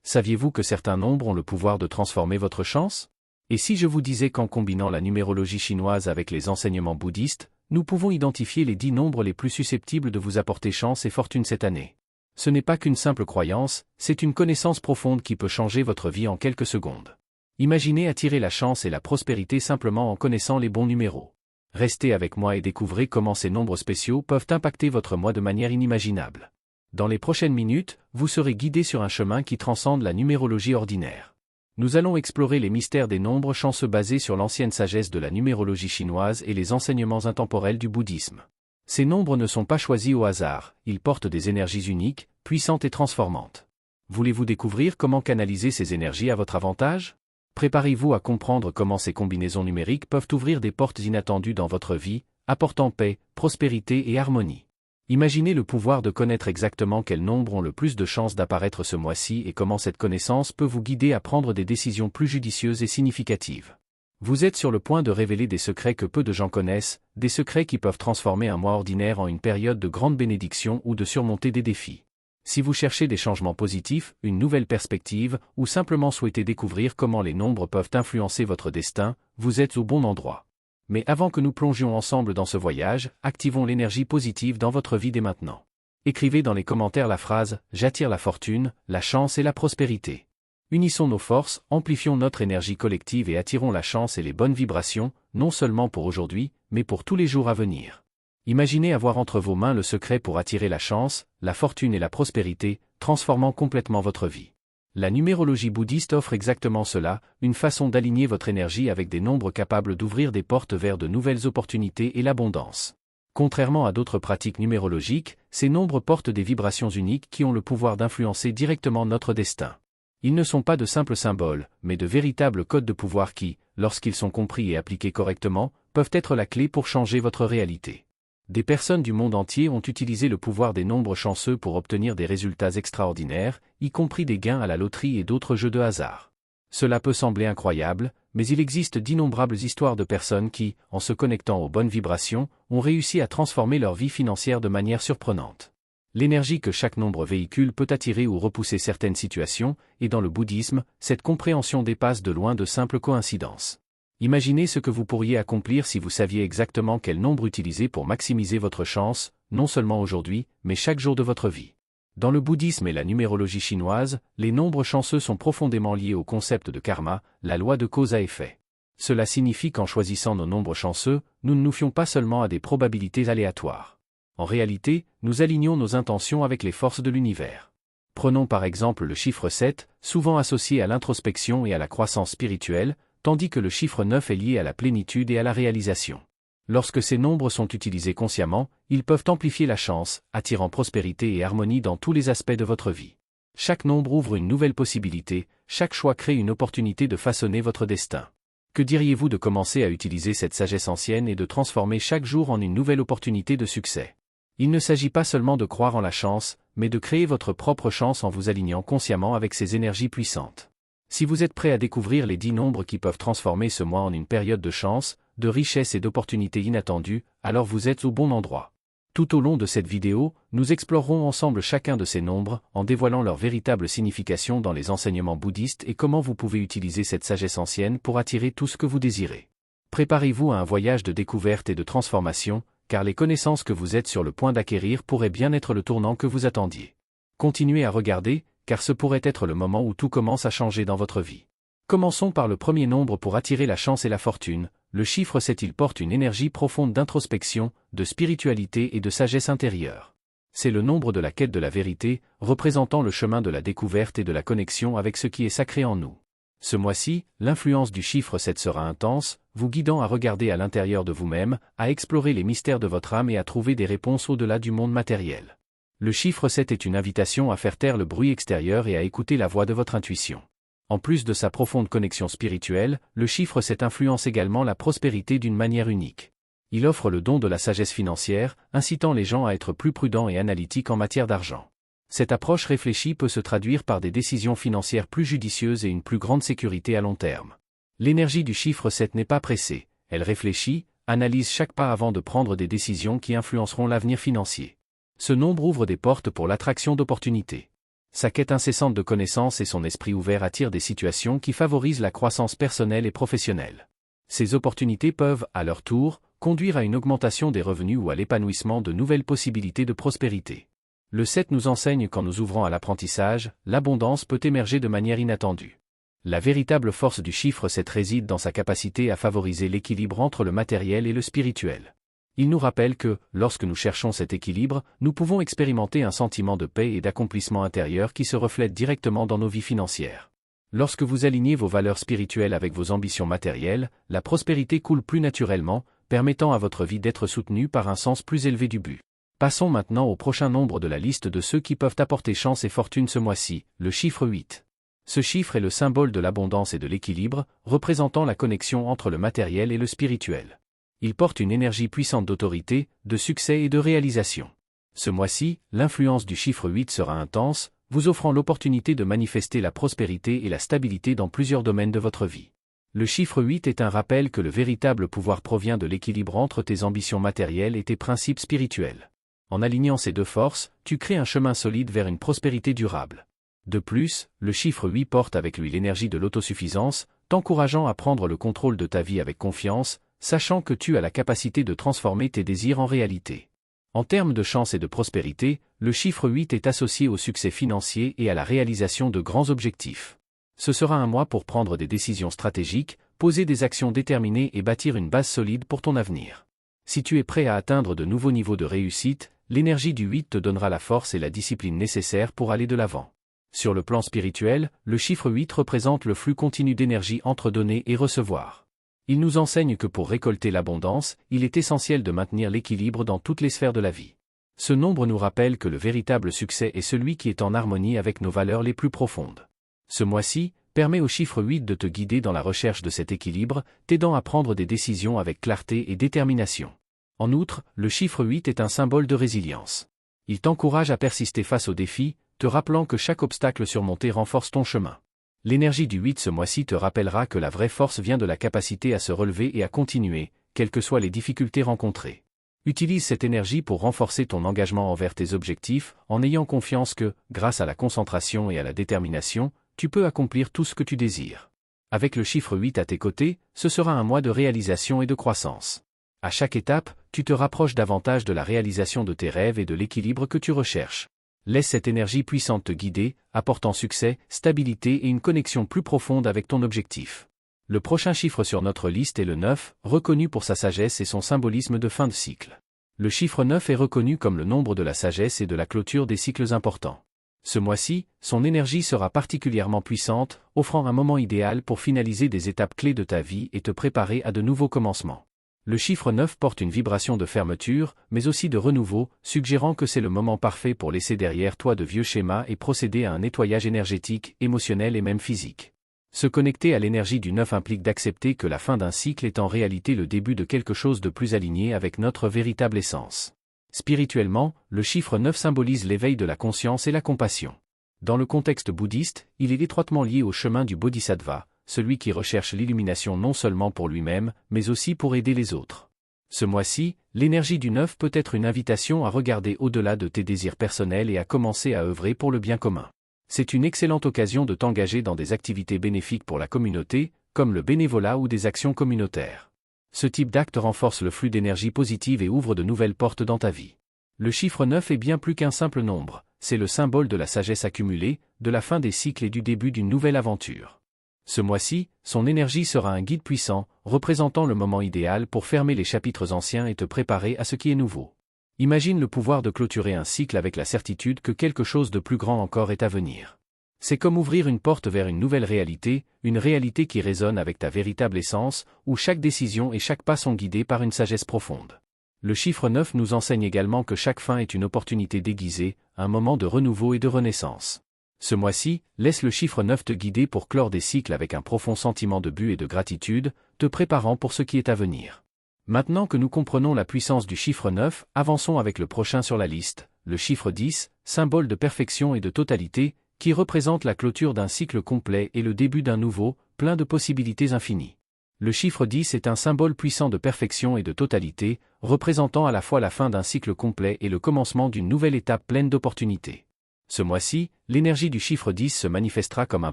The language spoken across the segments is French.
Saviez-vous que certains nombres ont le pouvoir de transformer votre chance? Et si je vous disais qu'en combinant la numérologie chinoise avec les enseignements bouddhistes, nous pouvons identifier les 10 nombres les plus susceptibles de vous apporter chance et fortune cette année? Ce n'est pas qu'une simple croyance, c'est une connaissance profonde qui peut changer votre vie en quelques secondes. Imaginez attirer la chance et la prospérité simplement en connaissant les bons numéros. Restez avec moi et découvrez comment ces nombres spéciaux peuvent impacter votre mois de manière inimaginable. Dans les prochaines minutes, vous serez guidé sur un chemin qui transcende la numérologie ordinaire. Nous allons explorer les mystères des nombres chanceux basés sur l'ancienne sagesse de la numérologie chinoise et les enseignements intemporels du bouddhisme. Ces nombres ne sont pas choisis au hasard, ils portent des énergies uniques, puissantes et transformantes. Voulez-vous découvrir comment canaliser ces énergies à votre avantage? Préparez-vous à comprendre comment ces combinaisons numériques peuvent ouvrir des portes inattendues dans votre vie, apportant paix, prospérité et harmonie. Imaginez le pouvoir de connaître exactement quels nombres ont le plus de chances d'apparaître ce mois-ci et comment cette connaissance peut vous guider à prendre des décisions plus judicieuses et significatives. Vous êtes sur le point de révéler des secrets que peu de gens connaissent, des secrets qui peuvent transformer un mois ordinaire en une période de grande bénédiction ou de surmonter des défis. Si vous cherchez des changements positifs, une nouvelle perspective, ou simplement souhaitez découvrir comment les nombres peuvent influencer votre destin, vous êtes au bon endroit. Mais avant que nous plongions ensemble dans ce voyage, activons l'énergie positive dans votre vie dès maintenant. Écrivez dans les commentaires la phrase « J'attire la fortune, la chance et la prospérité ». Unissons nos forces, amplifions notre énergie collective et attirons la chance et les bonnes vibrations, non seulement pour aujourd'hui, mais pour tous les jours à venir. Imaginez avoir entre vos mains le secret pour attirer la chance, la fortune et la prospérité, transformant complètement votre vie. La numérologie bouddhiste offre exactement cela, une façon d'aligner votre énergie avec des nombres capables d'ouvrir des portes vers de nouvelles opportunités et l'abondance. Contrairement à d'autres pratiques numérologiques, ces nombres portent des vibrations uniques qui ont le pouvoir d'influencer directement notre destin. Ils ne sont pas de simples symboles, mais de véritables codes de pouvoir qui, lorsqu'ils sont compris et appliqués correctement, peuvent être la clé pour changer votre réalité. Des personnes du monde entier ont utilisé le pouvoir des nombres chanceux pour obtenir des résultats extraordinaires, y compris des gains à la loterie et d'autres jeux de hasard. Cela peut sembler incroyable, mais il existe d'innombrables histoires de personnes qui, en se connectant aux bonnes vibrations, ont réussi à transformer leur vie financière de manière surprenante. L'énergie que chaque nombre véhicule peut attirer ou repousser certaines situations, et dans le bouddhisme, cette compréhension dépasse de loin de simples coïncidences. Imaginez ce que vous pourriez accomplir si vous saviez exactement quel nombre utiliser pour maximiser votre chance, non seulement aujourd'hui, mais chaque jour de votre vie. Dans le bouddhisme et la numérologie chinoise, les nombres chanceux sont profondément liés au concept de karma, la loi de cause à effet. Cela signifie qu'en choisissant nos nombres chanceux, nous ne nous fions pas seulement à des probabilités aléatoires. En réalité, nous alignons nos intentions avec les forces de l'univers. Prenons par exemple le chiffre 7, souvent associé à l'introspection et à la croissance spirituelle, tandis que le chiffre 9 est lié à la plénitude et à la réalisation. Lorsque ces nombres sont utilisés consciemment, ils peuvent amplifier la chance, attirant prospérité et harmonie dans tous les aspects de votre vie. Chaque nombre ouvre une nouvelle possibilité, chaque choix crée une opportunité de façonner votre destin. Que diriez-vous de commencer à utiliser cette sagesse ancienne et de transformer chaque jour en une nouvelle opportunité de succès? Il ne s'agit pas seulement de croire en la chance, mais de créer votre propre chance en vous alignant consciemment avec ces énergies puissantes. Si vous êtes prêt à découvrir les 10 nombres qui peuvent transformer ce mois en une période de chance, de richesse et d'opportunités inattendues, alors vous êtes au bon endroit. Tout au long de cette vidéo, nous explorerons ensemble chacun de ces nombres, en dévoilant leur véritable signification dans les enseignements bouddhistes et comment vous pouvez utiliser cette sagesse ancienne pour attirer tout ce que vous désirez. Préparez-vous à un voyage de découverte et de transformation, car les connaissances que vous êtes sur le point d'acquérir pourraient bien être le tournant que vous attendiez. Continuez à regarder, car ce pourrait être le moment où tout commence à changer dans votre vie. Commençons par le premier nombre pour attirer la chance et la fortune. Le chiffre 7, il porte une énergie profonde d'introspection, de spiritualité et de sagesse intérieure. C'est le nombre de la quête de la vérité, représentant le chemin de la découverte et de la connexion avec ce qui est sacré en nous. Ce mois-ci, l'influence du chiffre 7 sera intense, vous guidant à regarder à l'intérieur de vous-même, à explorer les mystères de votre âme et à trouver des réponses au-delà du monde matériel. Le chiffre 7 est une invitation à faire taire le bruit extérieur et à écouter la voix de votre intuition. En plus de sa profonde connexion spirituelle, le chiffre 7 influence également la prospérité d'une manière unique. Il offre le don de la sagesse financière, incitant les gens à être plus prudents et analytiques en matière d'argent. Cette approche réfléchie peut se traduire par des décisions financières plus judicieuses et une plus grande sécurité à long terme. L'énergie du chiffre 7 n'est pas pressée, elle réfléchit, analyse chaque pas avant de prendre des décisions qui influenceront l'avenir financier. Ce nombre ouvre des portes pour l'attraction d'opportunités. Sa quête incessante de connaissances et son esprit ouvert attirent des situations qui favorisent la croissance personnelle et professionnelle. Ces opportunités peuvent, à leur tour, conduire à une augmentation des revenus ou à l'épanouissement de nouvelles possibilités de prospérité. Le 7 nous enseigne qu'en nous ouvrant à l'apprentissage, l'abondance peut émerger de manière inattendue. La véritable force du chiffre 7 réside dans sa capacité à favoriser l'équilibre entre le matériel et le spirituel. Il nous rappelle que, lorsque nous cherchons cet équilibre, nous pouvons expérimenter un sentiment de paix et d'accomplissement intérieur qui se reflète directement dans nos vies financières. Lorsque vous alignez vos valeurs spirituelles avec vos ambitions matérielles, la prospérité coule plus naturellement, permettant à votre vie d'être soutenue par un sens plus élevé du but. Passons maintenant au prochain nombre de la liste de ceux qui peuvent apporter chance et fortune ce mois-ci, le chiffre 8. Ce chiffre est le symbole de l'abondance et de l'équilibre, représentant la connexion entre le matériel et le spirituel. Il porte une énergie puissante d'autorité, de succès et de réalisation. Ce mois-ci, l'influence du chiffre 8 sera intense, vous offrant l'opportunité de manifester la prospérité et la stabilité dans plusieurs domaines de votre vie. Le chiffre 8 est un rappel que le véritable pouvoir provient de l'équilibre entre tes ambitions matérielles et tes principes spirituels. En alignant ces deux forces, tu crées un chemin solide vers une prospérité durable. De plus, le chiffre 8 porte avec lui l'énergie de l'autosuffisance, t'encourageant à prendre le contrôle de ta vie avec confiance, sachant que tu as la capacité de transformer tes désirs en réalité. En termes de chance et de prospérité, le chiffre 8 est associé au succès financier et à la réalisation de grands objectifs. Ce sera un mois pour prendre des décisions stratégiques, poser des actions déterminées et bâtir une base solide pour ton avenir. Si tu es prêt à atteindre de nouveaux niveaux de réussite, l'énergie du 8 te donnera la force et la discipline nécessaires pour aller de l'avant. Sur le plan spirituel, le chiffre 8 représente le flux continu d'énergie entre donner et recevoir. Il nous enseigne que pour récolter l'abondance, il est essentiel de maintenir l'équilibre dans toutes les sphères de la vie. Ce nombre nous rappelle que le véritable succès est celui qui est en harmonie avec nos valeurs les plus profondes. Ce mois-ci, permet au chiffre 8 de te guider dans la recherche de cet équilibre, t'aidant à prendre des décisions avec clarté et détermination. En outre, le chiffre 8 est un symbole de résilience. Il t'encourage à persister face aux défis, te rappelant que chaque obstacle surmonté renforce ton chemin. L'énergie du 8 ce mois-ci te rappellera que la vraie force vient de la capacité à se relever et à continuer, quelles que soient les difficultés rencontrées. Utilise cette énergie pour renforcer ton engagement envers tes objectifs, en ayant confiance que, grâce à la concentration et à la détermination, tu peux accomplir tout ce que tu désires. Avec le chiffre 8 à tes côtés, ce sera un mois de réalisation et de croissance. À chaque étape, tu te rapproches davantage de la réalisation de tes rêves et de l'équilibre que tu recherches. Laisse cette énergie puissante te guider, apportant succès, stabilité et une connexion plus profonde avec ton objectif. Le prochain chiffre sur notre liste est le 9, reconnu pour sa sagesse et son symbolisme de fin de cycle. Le chiffre 9 est reconnu comme le nombre de la sagesse et de la clôture des cycles importants. Ce mois-ci, son énergie sera particulièrement puissante, offrant un moment idéal pour finaliser des étapes clés de ta vie et te préparer à de nouveaux commencements. Le chiffre 9 porte une vibration de fermeture, mais aussi de renouveau, suggérant que c'est le moment parfait pour laisser derrière toi de vieux schémas et procéder à un nettoyage énergétique, émotionnel et même physique. Se connecter à l'énergie du 9 implique d'accepter que la fin d'un cycle est en réalité le début de quelque chose de plus aligné avec notre véritable essence. Spirituellement, le chiffre 9 symbolise l'éveil de la conscience et la compassion. Dans le contexte bouddhiste, il est étroitement lié au chemin du bodhisattva, celui qui recherche l'illumination non seulement pour lui-même, mais aussi pour aider les autres. Ce mois-ci, l'énergie du 9 peut être une invitation à regarder au-delà de tes désirs personnels et à commencer à œuvrer pour le bien commun. C'est une excellente occasion de t'engager dans des activités bénéfiques pour la communauté, comme le bénévolat ou des actions communautaires. Ce type d'acte renforce le flux d'énergie positive et ouvre de nouvelles portes dans ta vie. Le chiffre 9 est bien plus qu'un simple nombre, c'est le symbole de la sagesse accumulée, de la fin des cycles et du début d'une nouvelle aventure. Ce mois-ci, son énergie sera un guide puissant, représentant le moment idéal pour fermer les chapitres anciens et te préparer à ce qui est nouveau. Imagine le pouvoir de clôturer un cycle avec la certitude que quelque chose de plus grand encore est à venir. C'est comme ouvrir une porte vers une nouvelle réalité, une réalité qui résonne avec ta véritable essence, où chaque décision et chaque pas sont guidés par une sagesse profonde. Le chiffre 9 nous enseigne également que chaque fin est une opportunité déguisée, un moment de renouveau et de renaissance. Ce mois-ci, laisse le chiffre 9 te guider pour clore des cycles avec un profond sentiment de but et de gratitude, te préparant pour ce qui est à venir. Maintenant que nous comprenons la puissance du chiffre 9, avançons avec le prochain sur la liste, le chiffre 10, symbole de perfection et de totalité, qui représente la clôture d'un cycle complet et le début d'un nouveau, plein de possibilités infinies. Le chiffre 10 est un symbole puissant de perfection et de totalité, représentant à la fois la fin d'un cycle complet et le commencement d'une nouvelle étape pleine d'opportunités. Ce mois-ci, l'énergie du chiffre 10 se manifestera comme un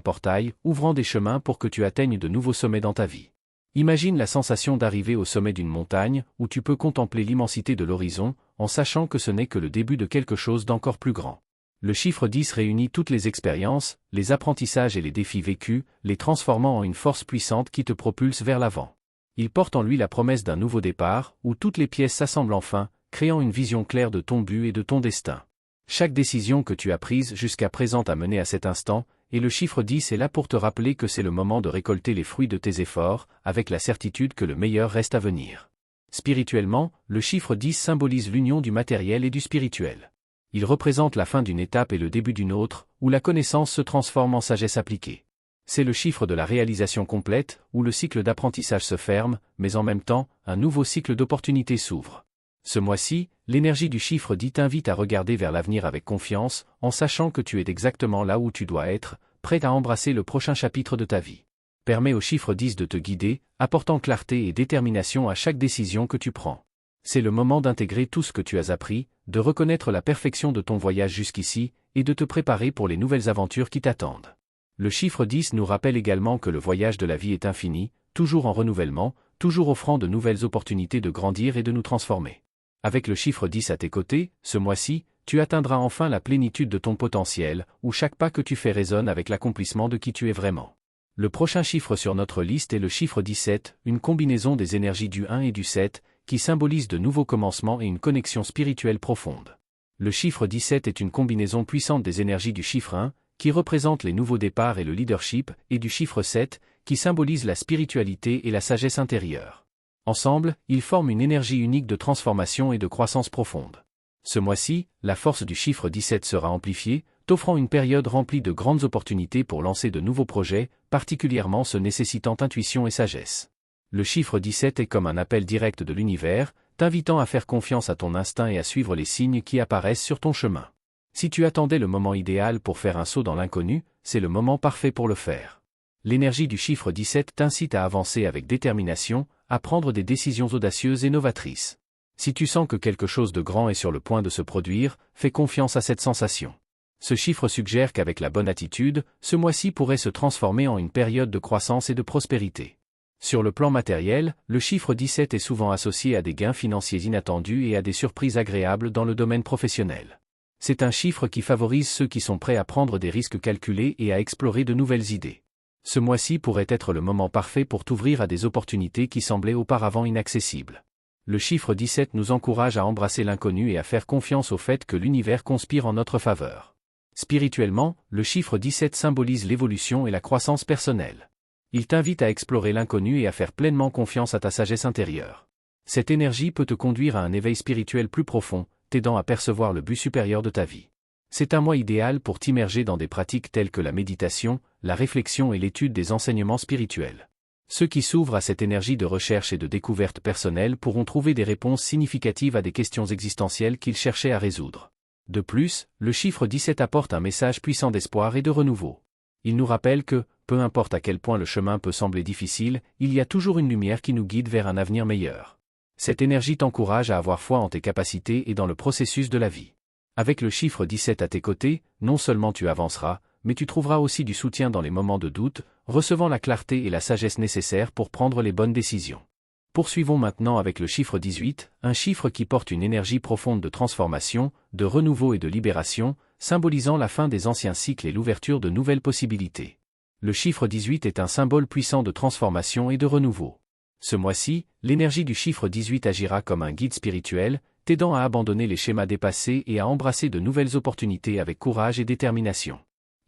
portail, ouvrant des chemins pour que tu atteignes de nouveaux sommets dans ta vie. Imagine la sensation d'arriver au sommet d'une montagne, où tu peux contempler l'immensité de l'horizon, en sachant que ce n'est que le début de quelque chose d'encore plus grand. Le chiffre 10 réunit toutes les expériences, les apprentissages et les défis vécus, les transformant en une force puissante qui te propulse vers l'avant. Il porte en lui la promesse d'un nouveau départ, où toutes les pièces s'assemblent enfin, créant une vision claire de ton but et de ton destin. Chaque décision que tu as prise jusqu'à présent t'a mené à cet instant, et le chiffre 10 est là pour te rappeler que c'est le moment de récolter les fruits de tes efforts, avec la certitude que le meilleur reste à venir. Spirituellement, le chiffre 10 symbolise l'union du matériel et du spirituel. Il représente la fin d'une étape et le début d'une autre, où la connaissance se transforme en sagesse appliquée. C'est le chiffre de la réalisation complète, où le cycle d'apprentissage se ferme, mais en même temps, un nouveau cycle d'opportunités s'ouvre. Ce mois-ci, l'énergie du chiffre 10 t'invite à regarder vers l'avenir avec confiance, en sachant que tu es exactement là où tu dois être, prêt à embrasser le prochain chapitre de ta vie. Permets au chiffre 10 de te guider, apportant clarté et détermination à chaque décision que tu prends. C'est le moment d'intégrer tout ce que tu as appris, de reconnaître la perfection de ton voyage jusqu'ici, et de te préparer pour les nouvelles aventures qui t'attendent. Le chiffre 10 nous rappelle également que le voyage de la vie est infini, toujours en renouvellement, toujours offrant de nouvelles opportunités de grandir et de nous transformer. Avec le chiffre 10 à tes côtés, ce mois-ci, tu atteindras enfin la plénitude de ton potentiel, où chaque pas que tu fais résonne avec l'accomplissement de qui tu es vraiment. Le prochain chiffre sur notre liste est le chiffre 17, une combinaison des énergies du 1 et du 7, qui symbolise de nouveaux commencements et une connexion spirituelle profonde. Le chiffre 17 est une combinaison puissante des énergies du chiffre 1, qui représente les nouveaux départs et le leadership, et du chiffre 7, qui symbolise la spiritualité et la sagesse intérieure. Ensemble, ils forment une énergie unique de transformation et de croissance profonde. Ce mois-ci, la force du chiffre 17 sera amplifiée, t'offrant une période remplie de grandes opportunités pour lancer de nouveaux projets, particulièrement ceux nécessitant intuition et sagesse. Le chiffre 17 est comme un appel direct de l'univers, t'invitant à faire confiance à ton instinct et à suivre les signes qui apparaissent sur ton chemin. Si tu attendais le moment idéal pour faire un saut dans l'inconnu, c'est le moment parfait pour le faire. L'énergie du chiffre 17 t'incite à avancer avec détermination, à prendre des décisions audacieuses et novatrices. Si tu sens que quelque chose de grand est sur le point de se produire, fais confiance à cette sensation. Ce chiffre suggère qu'avec la bonne attitude, ce mois-ci pourrait se transformer en une période de croissance et de prospérité. Sur le plan matériel, le chiffre 17 est souvent associé à des gains financiers inattendus et à des surprises agréables dans le domaine professionnel. C'est un chiffre qui favorise ceux qui sont prêts à prendre des risques calculés et à explorer de nouvelles idées. Ce mois-ci pourrait être le moment parfait pour t'ouvrir à des opportunités qui semblaient auparavant inaccessibles. Le chiffre 17 nous encourage à embrasser l'inconnu et à faire confiance au fait que l'univers conspire en notre faveur. Spirituellement, le chiffre 17 symbolise l'évolution et la croissance personnelle. Il t'invite à explorer l'inconnu et à faire pleinement confiance à ta sagesse intérieure. Cette énergie peut te conduire à un éveil spirituel plus profond, t'aidant à percevoir le but supérieur de ta vie. C'est un mois idéal pour t'immerger dans des pratiques telles que la méditation, la réflexion et l'étude des enseignements spirituels. Ceux qui s'ouvrent à cette énergie de recherche et de découverte personnelle pourront trouver des réponses significatives à des questions existentielles qu'ils cherchaient à résoudre. De plus, le chiffre 17 apporte un message puissant d'espoir et de renouveau. Il nous rappelle que, peu importe à quel point le chemin peut sembler difficile, il y a toujours une lumière qui nous guide vers un avenir meilleur. Cette énergie t'encourage à avoir foi en tes capacités et dans le processus de la vie. Avec le chiffre 17 à tes côtés, non seulement tu avanceras, mais tu trouveras aussi du soutien dans les moments de doute, recevant la clarté et la sagesse nécessaires pour prendre les bonnes décisions. Poursuivons maintenant avec le chiffre 18, un chiffre qui porte une énergie profonde de transformation, de renouveau et de libération, symbolisant la fin des anciens cycles et l'ouverture de nouvelles possibilités. Le chiffre 18 est un symbole puissant de transformation et de renouveau. Ce mois-ci, l'énergie du chiffre 18 agira comme un guide spirituel, t'aidant à abandonner les schémas dépassés et à embrasser de nouvelles opportunités avec courage et détermination.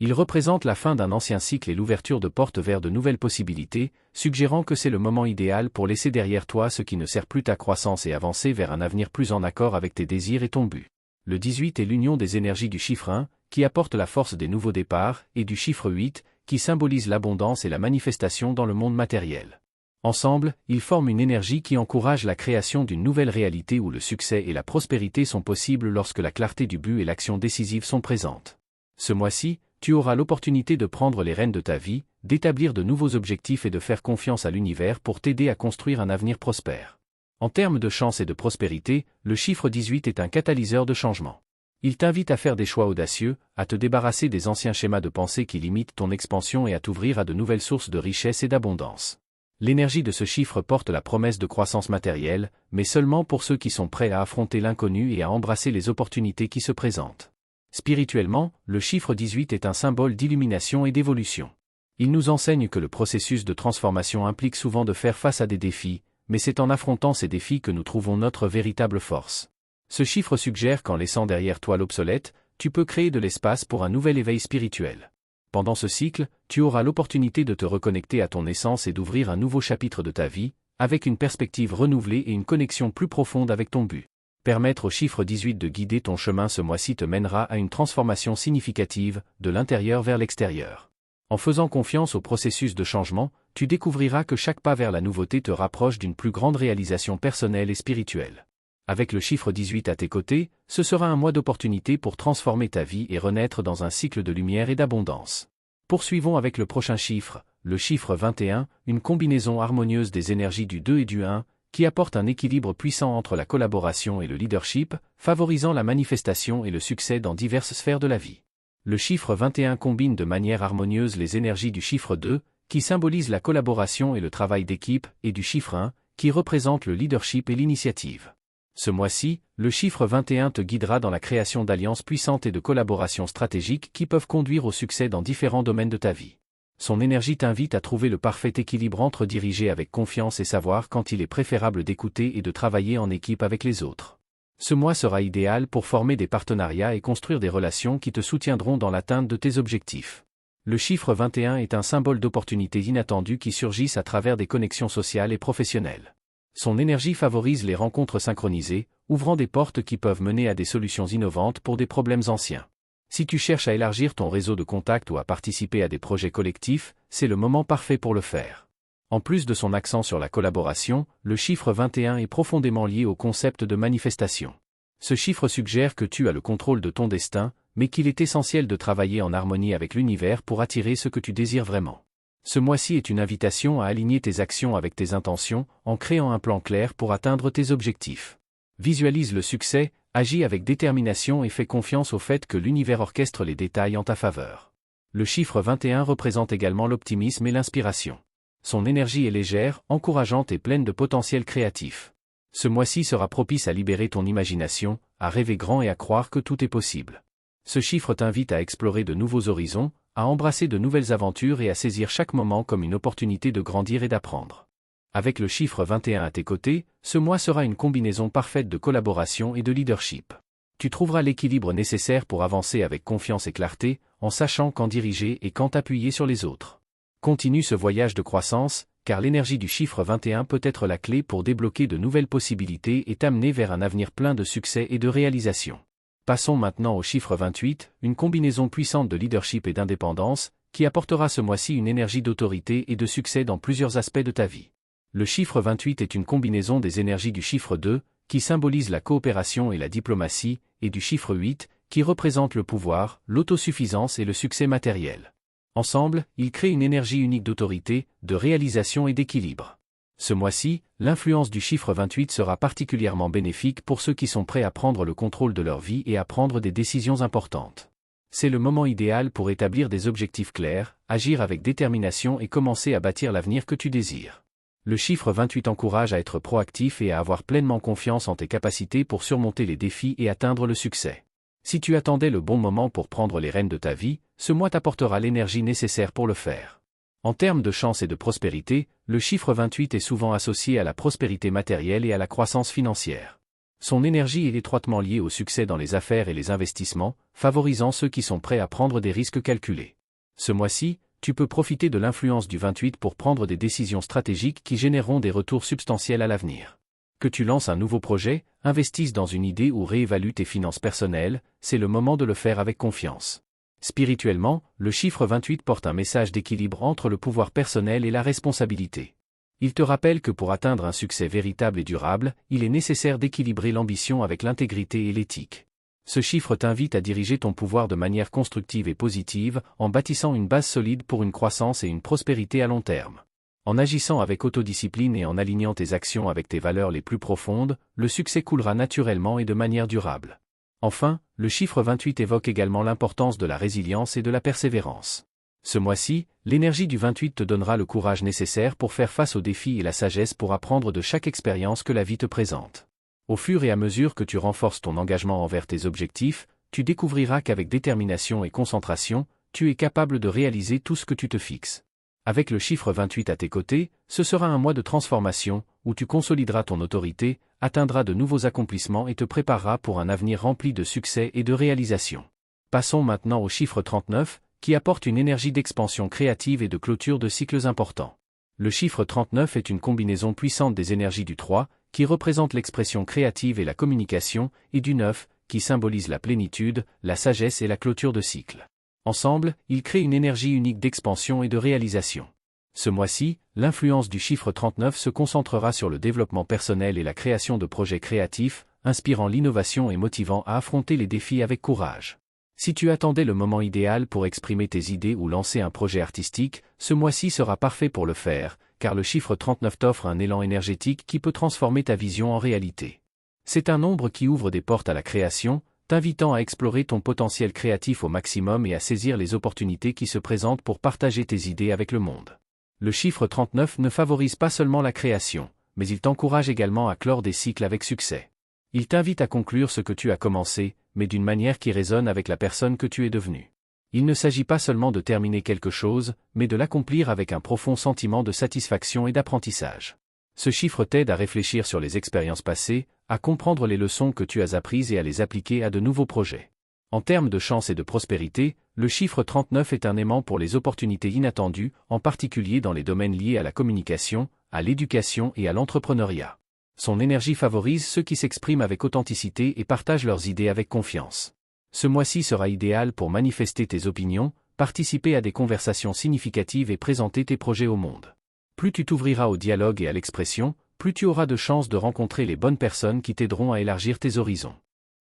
Il représente la fin d'un ancien cycle et l'ouverture de portes vers de nouvelles possibilités, suggérant que c'est le moment idéal pour laisser derrière toi ce qui ne sert plus ta croissance et avancer vers un avenir plus en accord avec tes désirs et ton but. Le 18 est l'union des énergies du chiffre 1, qui apporte la force des nouveaux départs, et du chiffre 8, qui symbolise l'abondance et la manifestation dans le monde matériel. Ensemble, ils forment une énergie qui encourage la création d'une nouvelle réalité où le succès et la prospérité sont possibles lorsque la clarté du but et l'action décisive sont présentes. Ce mois-ci, tu auras l'opportunité de prendre les rênes de ta vie, d'établir de nouveaux objectifs et de faire confiance à l'univers pour t'aider à construire un avenir prospère. En termes de chance et de prospérité, le chiffre 18 est un catalyseur de changement. Il t'invite à faire des choix audacieux, à te débarrasser des anciens schémas de pensée qui limitent ton expansion et à t'ouvrir à de nouvelles sources de richesse et d'abondance. L'énergie de ce chiffre porte la promesse de croissance matérielle, mais seulement pour ceux qui sont prêts à affronter l'inconnu et à embrasser les opportunités qui se présentent. Spirituellement, le chiffre 18 est un symbole d'illumination et d'évolution. Il nous enseigne que le processus de transformation implique souvent de faire face à des défis, mais c'est en affrontant ces défis que nous trouvons notre véritable force. Ce chiffre suggère qu'en laissant derrière toi l'obsolète, tu peux créer de l'espace pour un nouvel éveil spirituel. Pendant ce cycle, tu auras l'opportunité de te reconnecter à ton essence et d'ouvrir un nouveau chapitre de ta vie, avec une perspective renouvelée et une connexion plus profonde avec ton but. Permettre au chiffre 18 de guider ton chemin ce mois-ci te mènera à une transformation significative, de l'intérieur vers l'extérieur. En faisant confiance au processus de changement, tu découvriras que chaque pas vers la nouveauté te rapproche d'une plus grande réalisation personnelle et spirituelle. Avec le chiffre 18 à tes côtés, ce sera un mois d'opportunité pour transformer ta vie et renaître dans un cycle de lumière et d'abondance. Poursuivons avec le prochain chiffre, le chiffre 21, une combinaison harmonieuse des énergies du 2 et du 1, qui apporte un équilibre puissant entre la collaboration et le leadership, favorisant la manifestation et le succès dans diverses sphères de la vie. Le chiffre 21 combine de manière harmonieuse les énergies du chiffre 2, qui symbolise la collaboration et le travail d'équipe, et du chiffre 1, qui représente le leadership et l'initiative. Ce mois-ci, le chiffre 21 te guidera dans la création d'alliances puissantes et de collaborations stratégiques qui peuvent conduire au succès dans différents domaines de ta vie. Son énergie t'invite à trouver le parfait équilibre entre diriger avec confiance et savoir quand il est préférable d'écouter et de travailler en équipe avec les autres. Ce mois sera idéal pour former des partenariats et construire des relations qui te soutiendront dans l'atteinte de tes objectifs. Le chiffre 21 est un symbole d'opportunités inattendues qui surgissent à travers des connexions sociales et professionnelles. Son énergie favorise les rencontres synchronisées, ouvrant des portes qui peuvent mener à des solutions innovantes pour des problèmes anciens. Si tu cherches à élargir ton réseau de contacts ou à participer à des projets collectifs, c'est le moment parfait pour le faire. En plus de son accent sur la collaboration, le chiffre 21 est profondément lié au concept de manifestation. Ce chiffre suggère que tu as le contrôle de ton destin, mais qu'il est essentiel de travailler en harmonie avec l'univers pour attirer ce que tu désires vraiment. Ce mois-ci est une invitation à aligner tes actions avec tes intentions, en créant un plan clair pour atteindre tes objectifs. Visualise le succès, agis avec détermination et fais confiance au fait que l'univers orchestre les détails en ta faveur. Le chiffre 21 représente également l'optimisme et l'inspiration. Son énergie est légère, encourageante et pleine de potentiel créatif. Ce mois-ci sera propice à libérer ton imagination, à rêver grand et à croire que tout est possible. Ce chiffre t'invite à explorer de nouveaux horizons, à embrasser de nouvelles aventures et à saisir chaque moment comme une opportunité de grandir et d'apprendre. Avec le chiffre 21 à tes côtés, ce mois sera une combinaison parfaite de collaboration et de leadership. Tu trouveras l'équilibre nécessaire pour avancer avec confiance et clarté, en sachant quand diriger et quand appuyer sur les autres. Continue ce voyage de croissance, car l'énergie du chiffre 21 peut être la clé pour débloquer de nouvelles possibilités et t'amener vers un avenir plein de succès et de réalisation. Passons maintenant au chiffre 28, une combinaison puissante de leadership et d'indépendance, qui apportera ce mois-ci une énergie d'autorité et de succès dans plusieurs aspects de ta vie. Le chiffre 28 est une combinaison des énergies du chiffre 2, qui symbolise la coopération et la diplomatie, et du chiffre 8, qui représente le pouvoir, l'autosuffisance et le succès matériel. Ensemble, ils créent une énergie unique d'autorité, de réalisation et d'équilibre. Ce mois-ci, l'influence du chiffre 28 sera particulièrement bénéfique pour ceux qui sont prêts à prendre le contrôle de leur vie et à prendre des décisions importantes. C'est le moment idéal pour établir des objectifs clairs, agir avec détermination et commencer à bâtir l'avenir que tu désires. Le chiffre 28 encourage à être proactif et à avoir pleinement confiance en tes capacités pour surmonter les défis et atteindre le succès. Si tu attendais le bon moment pour prendre les rênes de ta vie, ce mois t'apportera l'énergie nécessaire pour le faire. En termes de chance et de prospérité, le chiffre 28 est souvent associé à la prospérité matérielle et à la croissance financière. Son énergie est étroitement liée au succès dans les affaires et les investissements, favorisant ceux qui sont prêts à prendre des risques calculés. Ce mois-ci, tu peux profiter de l'influence du 28 pour prendre des décisions stratégiques qui généreront des retours substantiels à l'avenir. Que tu lances un nouveau projet, investisses dans une idée ou réévalues tes finances personnelles, c'est le moment de le faire avec confiance. Spirituellement, le chiffre 28 porte un message d'équilibre entre le pouvoir personnel et la responsabilité. Il te rappelle que pour atteindre un succès véritable et durable, il est nécessaire d'équilibrer l'ambition avec l'intégrité et l'éthique. Ce chiffre t'invite à diriger ton pouvoir de manière constructive et positive, en bâtissant une base solide pour une croissance et une prospérité à long terme. En agissant avec autodiscipline et en alignant tes actions avec tes valeurs les plus profondes, le succès coulera naturellement et de manière durable. Enfin, le chiffre 28 évoque également l'importance de la résilience et de la persévérance. Ce mois-ci, l'énergie du 28 te donnera le courage nécessaire pour faire face aux défis et la sagesse pour apprendre de chaque expérience que la vie te présente. Au fur et à mesure que tu renforces ton engagement envers tes objectifs, tu découvriras qu'avec détermination et concentration, tu es capable de réaliser tout ce que tu te fixes. Avec le chiffre 28 à tes côtés, ce sera un mois de transformation, où tu consolideras ton autorité, atteindras de nouveaux accomplissements et te prépareras pour un avenir rempli de succès et de réalisations. Passons maintenant au chiffre 39, qui apporte une énergie d'expansion créative et de clôture de cycles importants. Le chiffre 39 est une combinaison puissante des énergies du 3, qui représente l'expression créative et la communication, et du 9, qui symbolise la plénitude, la sagesse et la clôture de cycle. Ensemble, ils créent une énergie unique d'expansion et de réalisation. Ce mois-ci, l'influence du chiffre 39 se concentrera sur le développement personnel et la création de projets créatifs, inspirant l'innovation et motivant à affronter les défis avec courage. Si tu attendais le moment idéal pour exprimer tes idées ou lancer un projet artistique, ce mois-ci sera parfait pour le faire, car le chiffre 39 t'offre un élan énergétique qui peut transformer ta vision en réalité. C'est un nombre qui ouvre des portes à la création, t'invitant à explorer ton potentiel créatif au maximum et à saisir les opportunités qui se présentent pour partager tes idées avec le monde. Le chiffre 39 ne favorise pas seulement la création, mais il t'encourage également à clore des cycles avec succès. Il t'invite à conclure ce que tu as commencé, mais d'une manière qui résonne avec la personne que tu es devenue. Il ne s'agit pas seulement de terminer quelque chose, mais de l'accomplir avec un profond sentiment de satisfaction et d'apprentissage. Ce chiffre t'aide à réfléchir sur les expériences passées, à comprendre les leçons que tu as apprises et à les appliquer à de nouveaux projets. En termes de chance et de prospérité, le chiffre 39 est un aimant pour les opportunités inattendues, en particulier dans les domaines liés à la communication, à l'éducation et à l'entrepreneuriat. Son énergie favorise ceux qui s'expriment avec authenticité et partagent leurs idées avec confiance. Ce mois-ci sera idéal pour manifester tes opinions, participer à des conversations significatives et présenter tes projets au monde. Plus tu t'ouvriras au dialogue et à l'expression, plus tu auras de chances de rencontrer les bonnes personnes qui t'aideront à élargir tes horizons.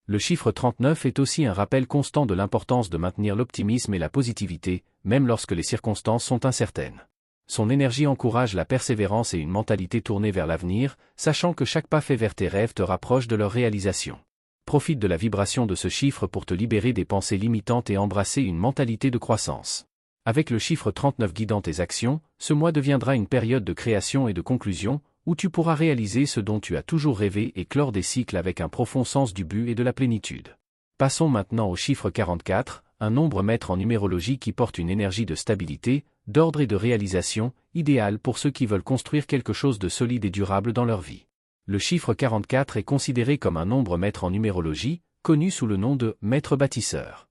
Le chiffre 39 est aussi un rappel constant de l'importance de maintenir l'optimisme et la positivité, même lorsque les circonstances sont incertaines. Son énergie encourage la persévérance et une mentalité tournée vers l'avenir, sachant que chaque pas fait vers tes rêves te rapproche de leur réalisation. Profite de la vibration de ce chiffre pour te libérer des pensées limitantes et embrasser une mentalité de croissance. Avec le chiffre 39 guidant tes actions, ce mois deviendra une période de création et de conclusion, où tu pourras réaliser ce dont tu as toujours rêvé et clore des cycles avec un profond sens du but et de la plénitude. Passons maintenant au chiffre 44, un nombre maître en numérologie qui porte une énergie de stabilité, d'ordre et de réalisation, idéal pour ceux qui veulent construire quelque chose de solide et durable dans leur vie. Le chiffre 44 est considéré comme un nombre maître en numérologie, connu sous le nom de maître bâtisseur.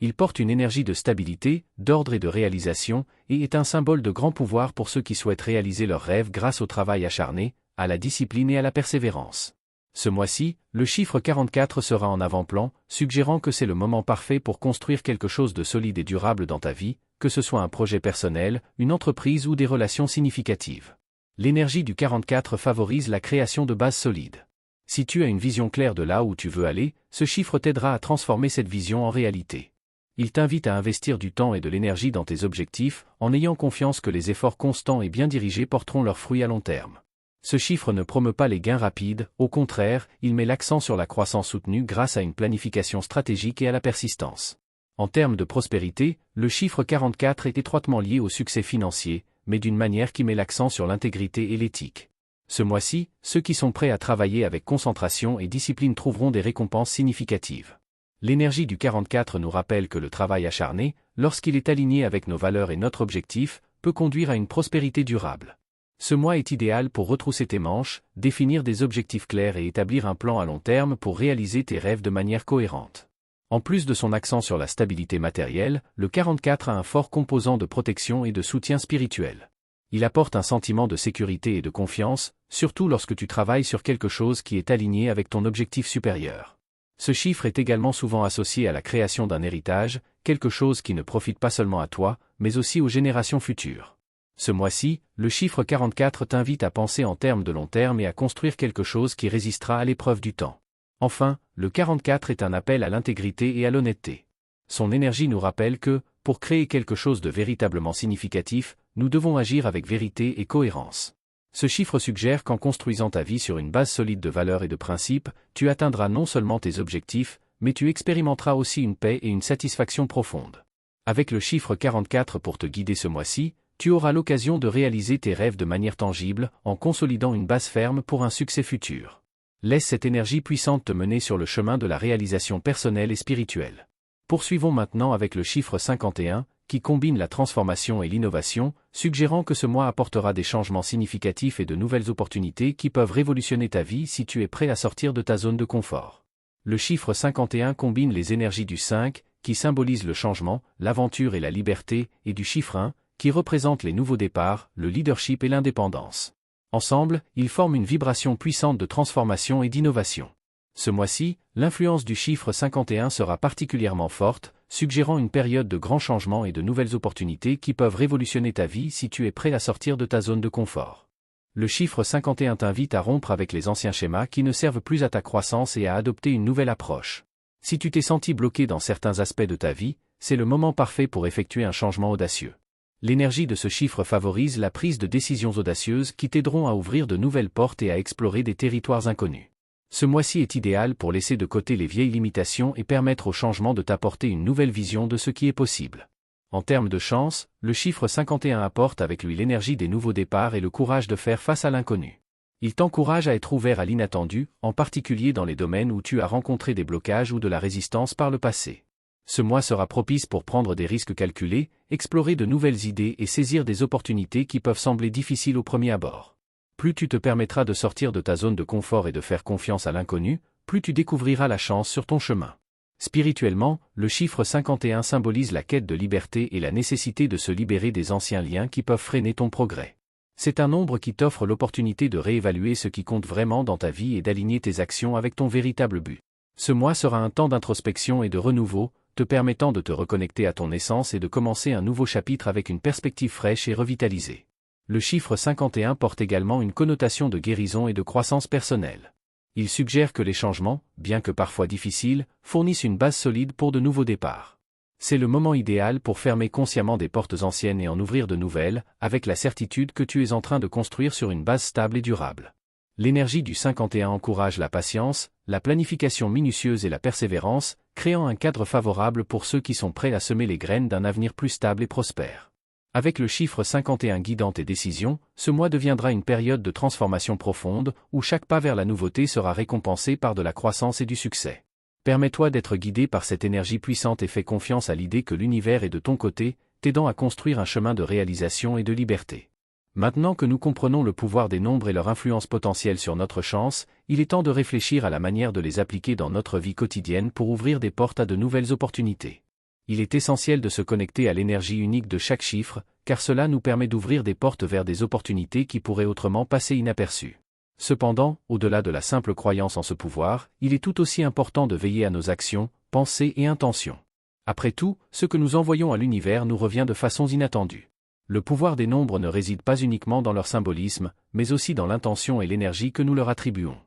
Il porte une énergie de stabilité, d'ordre et de réalisation, et est un symbole de grand pouvoir pour ceux qui souhaitent réaliser leurs rêves grâce au travail acharné, à la discipline et à la persévérance. Ce mois-ci, le chiffre 44 sera en avant-plan, suggérant que c'est le moment parfait pour construire quelque chose de solide et durable dans ta vie, que ce soit un projet personnel, une entreprise ou des relations significatives. L'énergie du 44 favorise la création de bases solides. Si tu as une vision claire de là où tu veux aller, ce chiffre t'aidera à transformer cette vision en réalité. Il t'invite à investir du temps et de l'énergie dans tes objectifs, en ayant confiance que les efforts constants et bien dirigés porteront leurs fruits à long terme. Ce chiffre ne promeut pas les gains rapides, au contraire, il met l'accent sur la croissance soutenue grâce à une planification stratégique et à la persistance. En termes de prospérité, le chiffre 44 est étroitement lié au succès financier, mais d'une manière qui met l'accent sur l'intégrité et l'éthique. Ce mois-ci, ceux qui sont prêts à travailler avec concentration et discipline trouveront des récompenses significatives. L'énergie du 44 nous rappelle que le travail acharné, lorsqu'il est aligné avec nos valeurs et notre objectif, peut conduire à une prospérité durable. Ce mois est idéal pour retrousser tes manches, définir des objectifs clairs et établir un plan à long terme pour réaliser tes rêves de manière cohérente. En plus de son accent sur la stabilité matérielle, le 44 a un fort composant de protection et de soutien spirituel. Il apporte un sentiment de sécurité et de confiance, surtout lorsque tu travailles sur quelque chose qui est aligné avec ton objectif supérieur. Ce chiffre est également souvent associé à la création d'un héritage, quelque chose qui ne profite pas seulement à toi, mais aussi aux générations futures. Ce mois-ci, le chiffre 44 t'invite à penser en termes de long terme et à construire quelque chose qui résistera à l'épreuve du temps. Enfin, le 44 est un appel à l'intégrité et à l'honnêteté. Son énergie nous rappelle que, pour créer quelque chose de véritablement significatif, nous devons agir avec vérité et cohérence. Ce chiffre suggère qu'en construisant ta vie sur une base solide de valeurs et de principes, tu atteindras non seulement tes objectifs, mais tu expérimenteras aussi une paix et une satisfaction profonde. Avec le chiffre 44 pour te guider ce mois-ci, tu auras l'occasion de réaliser tes rêves de manière tangible, en consolidant une base ferme pour un succès futur. Laisse cette énergie puissante te mener sur le chemin de la réalisation personnelle et spirituelle. Poursuivons maintenant avec le chiffre 51, qui combine la transformation et l'innovation, suggérant que ce mois apportera des changements significatifs et de nouvelles opportunités qui peuvent révolutionner ta vie si tu es prêt à sortir de ta zone de confort. Le chiffre 51 combine les énergies du 5, qui symbolise le changement, l'aventure et la liberté, et du chiffre 1, qui représente les nouveaux départs, le leadership et l'indépendance. Ensemble, ils forment une vibration puissante de transformation et d'innovation. Ce mois-ci, l'influence du chiffre 51 sera particulièrement forte, suggérant une période de grands changements et de nouvelles opportunités qui peuvent révolutionner ta vie si tu es prêt à sortir de ta zone de confort. Le chiffre 51 t'invite à rompre avec les anciens schémas qui ne servent plus à ta croissance et à adopter une nouvelle approche. Si tu t'es senti bloqué dans certains aspects de ta vie, c'est le moment parfait pour effectuer un changement audacieux. L'énergie de ce chiffre favorise la prise de décisions audacieuses qui t'aideront à ouvrir de nouvelles portes et à explorer des territoires inconnus. Ce mois-ci est idéal pour laisser de côté les vieilles limitations et permettre au changement de t'apporter une nouvelle vision de ce qui est possible. En termes de chance, le chiffre 51 apporte avec lui l'énergie des nouveaux départs et le courage de faire face à l'inconnu. Il t'encourage à être ouvert à l'inattendu, en particulier dans les domaines où tu as rencontré des blocages ou de la résistance par le passé. Ce mois sera propice pour prendre des risques calculés, explorer de nouvelles idées et saisir des opportunités qui peuvent sembler difficiles au premier abord. Plus tu te permettras de sortir de ta zone de confort et de faire confiance à l'inconnu, plus tu découvriras la chance sur ton chemin. Spirituellement, le chiffre 51 symbolise la quête de liberté et la nécessité de se libérer des anciens liens qui peuvent freiner ton progrès. C'est un nombre qui t'offre l'opportunité de réévaluer ce qui compte vraiment dans ta vie et d'aligner tes actions avec ton véritable but. Ce mois sera un temps d'introspection et de renouveau, te permettant de te reconnecter à ton essence et de commencer un nouveau chapitre avec une perspective fraîche et revitalisée. Le chiffre 51 porte également une connotation de guérison et de croissance personnelle. Il suggère que les changements, bien que parfois difficiles, fournissent une base solide pour de nouveaux départs. C'est le moment idéal pour fermer consciemment des portes anciennes et en ouvrir de nouvelles, avec la certitude que tu es en train de construire sur une base stable et durable. L'énergie du 51 encourage la patience, la planification minutieuse et la persévérance, créant un cadre favorable pour ceux qui sont prêts à semer les graines d'un avenir plus stable et prospère. Avec le chiffre 51 guidant tes décisions, ce mois deviendra une période de transformation profonde, où chaque pas vers la nouveauté sera récompensé par de la croissance et du succès. Permets-toi d'être guidé par cette énergie puissante et fais confiance à l'idée que l'univers est de ton côté, t'aidant à construire un chemin de réalisation et de liberté. Maintenant que nous comprenons le pouvoir des nombres et leur influence potentielle sur notre chance, il est temps de réfléchir à la manière de les appliquer dans notre vie quotidienne pour ouvrir des portes à de nouvelles opportunités. Il est essentiel de se connecter à l'énergie unique de chaque chiffre, car cela nous permet d'ouvrir des portes vers des opportunités qui pourraient autrement passer inaperçues. Cependant, au-delà de la simple croyance en ce pouvoir, il est tout aussi important de veiller à nos actions, pensées et intentions. Après tout, ce que nous envoyons à l'univers nous revient de façons inattendues. Le pouvoir des nombres ne réside pas uniquement dans leur symbolisme, mais aussi dans l'intention et l'énergie que nous leur attribuons.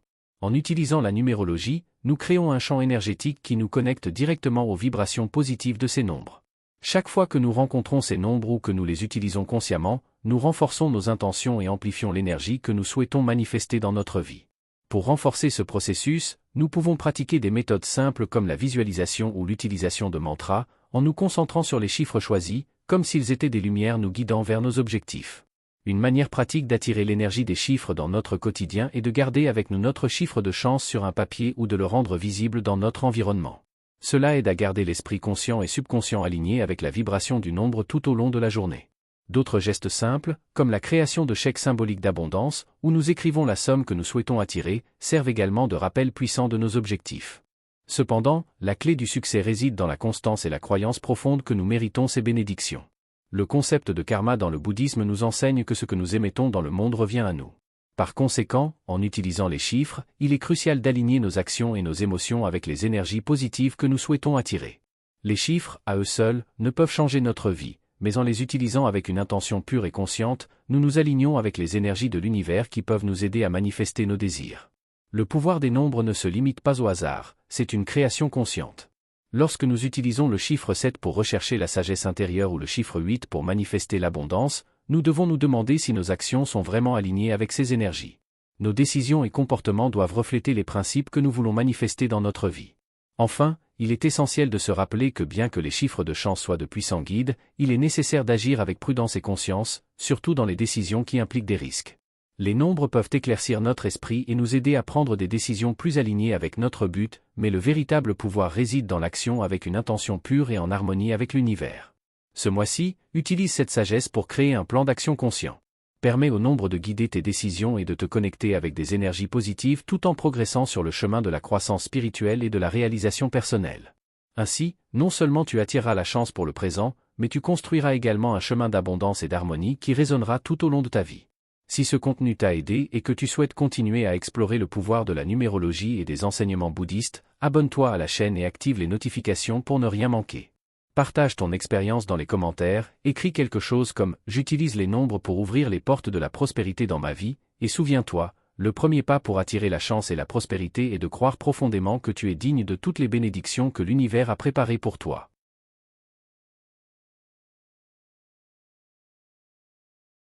En utilisant la numérologie, nous créons un champ énergétique qui nous connecte directement aux vibrations positives de ces nombres. Chaque fois que nous rencontrons ces nombres ou que nous les utilisons consciemment, nous renforçons nos intentions et amplifions l'énergie que nous souhaitons manifester dans notre vie. Pour renforcer ce processus, nous pouvons pratiquer des méthodes simples comme la visualisation ou l'utilisation de mantras, en nous concentrant sur les chiffres choisis, comme s'ils étaient des lumières nous guidant vers nos objectifs. Une manière pratique d'attirer l'énergie des chiffres dans notre quotidien est de garder avec nous notre chiffre de chance sur un papier ou de le rendre visible dans notre environnement. Cela aide à garder l'esprit conscient et subconscient alignés avec la vibration du nombre tout au long de la journée. D'autres gestes simples, comme la création de chèques symboliques d'abondance, où nous écrivons la somme que nous souhaitons attirer, servent également de rappel puissant de nos objectifs. Cependant, la clé du succès réside dans la constance et la croyance profonde que nous méritons ces bénédictions. Le concept de karma dans le bouddhisme nous enseigne que ce que nous émettons dans le monde revient à nous. Par conséquent, en utilisant les chiffres, il est crucial d'aligner nos actions et nos émotions avec les énergies positives que nous souhaitons attirer. Les chiffres, à eux seuls, ne peuvent changer notre vie, mais en les utilisant avec une intention pure et consciente, nous nous alignons avec les énergies de l'univers qui peuvent nous aider à manifester nos désirs. Le pouvoir des nombres ne se limite pas au hasard, c'est une création consciente. Lorsque nous utilisons le chiffre 7 pour rechercher la sagesse intérieure ou le chiffre 8 pour manifester l'abondance, nous devons nous demander si nos actions sont vraiment alignées avec ces énergies. Nos décisions et comportements doivent refléter les principes que nous voulons manifester dans notre vie. Enfin, il est essentiel de se rappeler que bien que les chiffres de chance soient de puissants guides, il est nécessaire d'agir avec prudence et conscience, surtout dans les décisions qui impliquent des risques. Les nombres peuvent éclaircir notre esprit et nous aider à prendre des décisions plus alignées avec notre but, mais le véritable pouvoir réside dans l'action avec une intention pure et en harmonie avec l'univers. Ce mois-ci, utilise cette sagesse pour créer un plan d'action conscient. Permets au nombre de guider tes décisions et de te connecter avec des énergies positives tout en progressant sur le chemin de la croissance spirituelle et de la réalisation personnelle. Ainsi, non seulement tu attireras la chance pour le présent, mais tu construiras également un chemin d'abondance et d'harmonie qui résonnera tout au long de ta vie. Si ce contenu t'a aidé et que tu souhaites continuer à explorer le pouvoir de la numérologie et des enseignements bouddhistes, abonne-toi à la chaîne et active les notifications pour ne rien manquer. Partage ton expérience dans les commentaires, écris quelque chose comme « J'utilise les nombres pour ouvrir les portes de la prospérité dans ma vie » et souviens-toi, le premier pas pour attirer la chance et la prospérité est de croire profondément que tu es digne de toutes les bénédictions que l'univers a préparées pour toi.